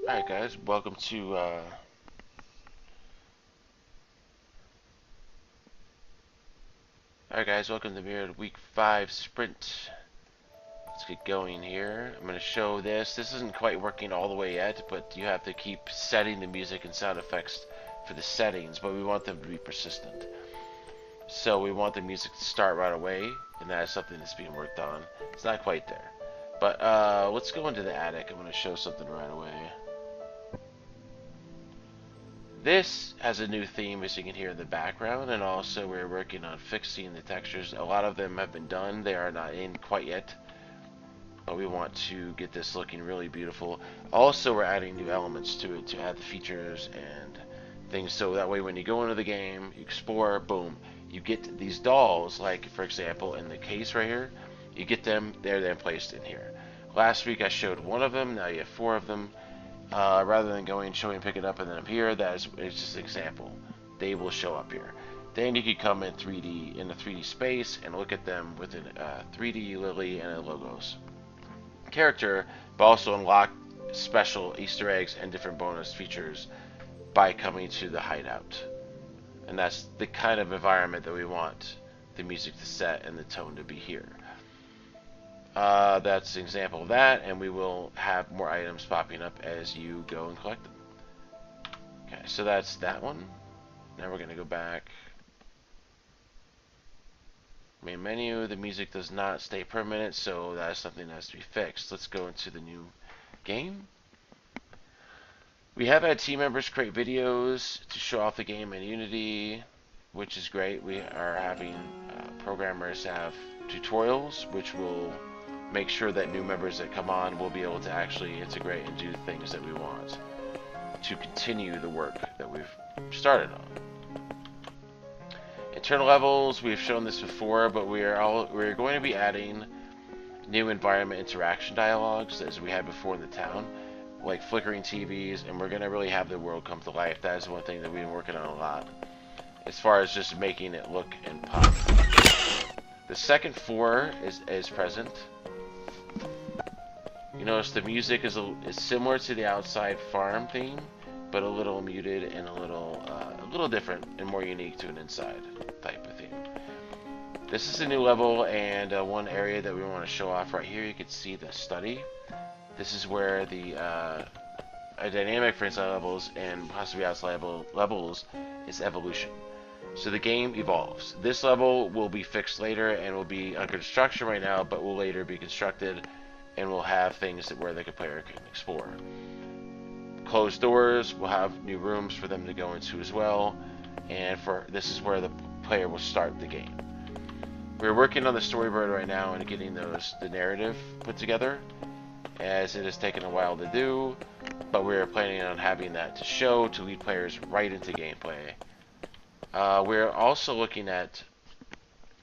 Alright guys, welcome to Mirrored Week 5 Sprint. Let's get going here. I'm gonna show this. This isn't quite working all the way yet, but you have to keep setting the music and sound effects for the settings, but we want them to be persistent. So we want the music to start right away, and that is something that's being worked on. It's not quite there. But let's go into the attic. I'm gonna show something right away. This has a new theme, as you can hear in the background, and also we're working on fixing the textures. A lot of them have been done. They are not in quite yet, but we want to get this looking really beautiful. Also, we're adding new elements to it to add the features and things, so that way when you go into the game, you explore, boom, you get these dolls, like for example in the case right here, you get them, they're then placed in here. Last week I showed one of them, now you have 4 of them. Rather than going, showing, pick it up, and then appear, it's just an example. They will show up here. Then you could come in 3D, in a 3D space, and look at them within 3D Lily and logos. Character, but also unlock special Easter eggs and different bonus features by coming to the hideout. And that's the kind of environment that we want the music to set and the tone to be here. That's an example of that, and we will have more items popping up as you go and collect them. Okay, so that's that one. Now we're going to go back. Main menu, the music does not stay permanent, so that's something that has to be fixed. Let's go into the new game. We have had team members create videos to show off the game in Unity, which is great. We are having programmers have tutorials, which will make sure that new members that come on will be able to actually integrate and do things that we want to continue the work that we've started on. Internal levels, we've shown this before, but we're going to be adding new environment interaction dialogues as we had before in the town, like flickering TVs, and we're going to really have the world come to life. That is one thing that we've been working on a lot, as far as just making it look and pop. The second floor is present. You notice the music is similar to the outside farm theme, but a little muted and a little different and more unique to an inside type of theme. This is a new level, and one area that we want to show off right here. You can see the study. This is where the a dynamic for inside levels and possibly outside levels is evolution. So the game evolves. This level will be fixed later and will be under construction right now, but will later be constructed. And we'll have things where the player can explore. Closed doors, we'll have new rooms for them to go into as well. And this is where the player will start the game. We're working on the storyboard right now and getting the narrative put together, as it has taken a while to do. But we're planning on having that to show to lead players right into gameplay. We're also looking at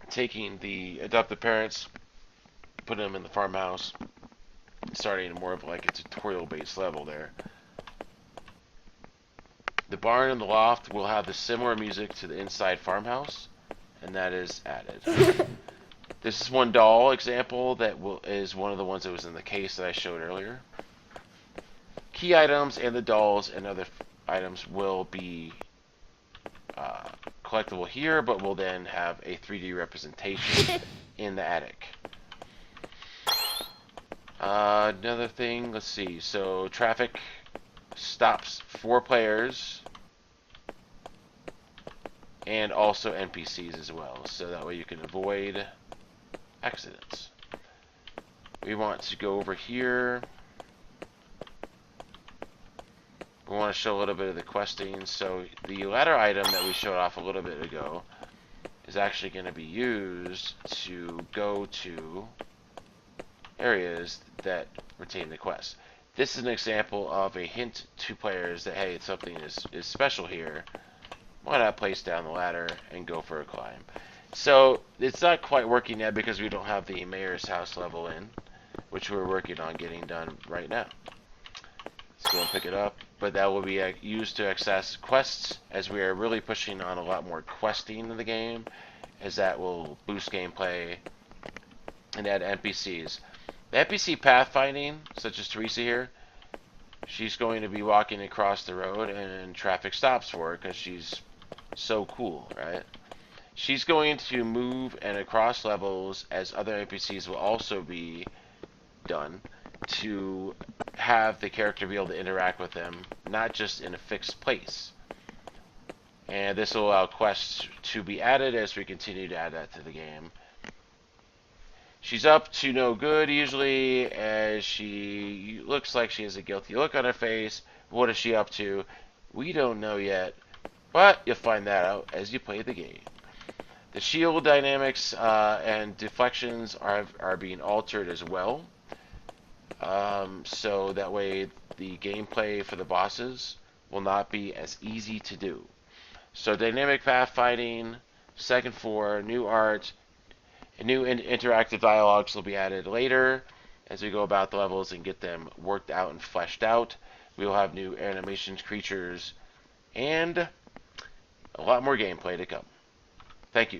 taking the adoptive parents, putting them in the farmhouse, starting more of like a tutorial-based level there. The barn and the loft will have the similar music to the inside farmhouse, and that is added. This is one doll example that is one of the ones that was in the case that I showed earlier. Key items and the dolls and other items will be collectible here, but will then have a 3D representation in the attic. Another thing, let's see. So traffic stops 4 players and also NPCs as well, so that way you can avoid accidents. We want to go over here. We want to show a little bit of the questing. So the ladder item that we showed off a little bit ago is actually going to be used to go to areas that retain the quest. This is an example of a hint to players that, hey, something is special here. Why not place down the ladder and go for a climb? So it's not quite working yet because we don't have the mayor's house level in, which we're working on getting done right now. Let's go and pick it up. But that will be used to access quests, as we are really pushing on a lot more questing in the game, as that will boost gameplay and add NPCs. The NPC pathfinding, such as Teresa here, she's going to be walking across the road and traffic stops for her because she's so cool, right? She's going to move and across levels as other NPCs will also be done to have the character be able to interact with them, not just in a fixed place. And this will allow quests to be added as we continue to add that to the game. She's up to no good usually, as she looks like she has a guilty look on her face. What is she up to? We don't know yet, but you'll find that out as you play the game. The shield dynamics and deflections are being altered as well, so that way the gameplay for the bosses will not be as easy to do. So dynamic pathfinding, second floor, new art, new interactive dialogues will be added later as we go about the levels and get them worked out and fleshed out. We will have new animations, creatures, and a lot more gameplay to come. Thank you.